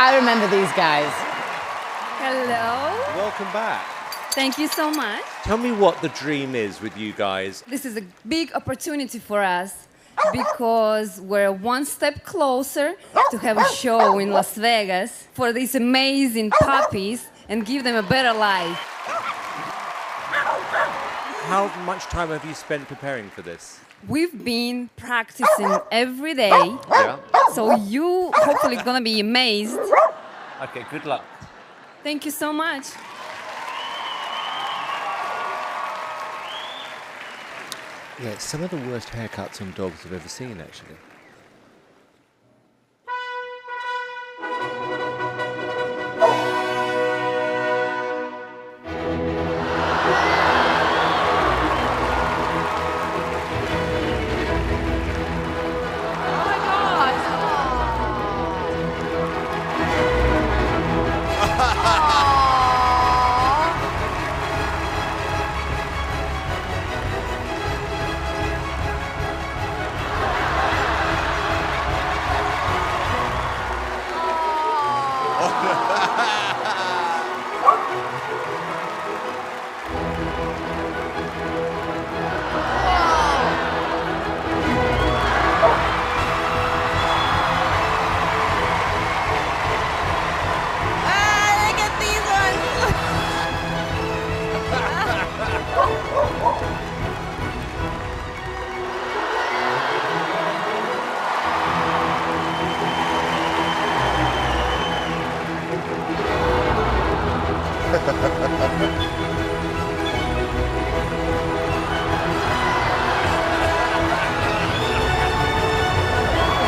I remember these guys. Hello. Welcome back. Thank you so much. Tell me what the dream is with you guys. This is a big opportunity for us because we're one step closer to have a show in Las Vegas for these amazing puppies and give them a better life. How much time have you spent preparing for this? We've been practicing every day, Yeah. so you hopefully gonna be amazed. Okay, good luck. Thank you so much. Yeah, it's some of the worst haircuts on dogs I've ever seen, actually.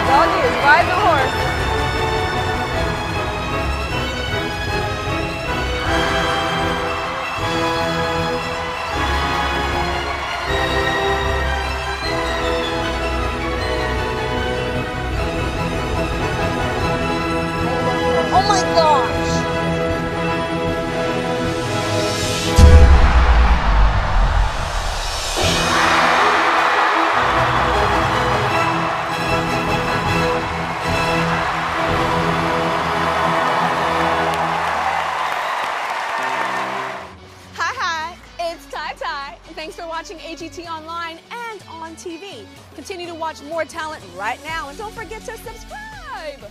Doggies, ride the horse. Oh my gosh. Hi, it's Tai. Thanks for watching AGT online and on TV. Continue to watch more talent right now, and don't forget to subscribe.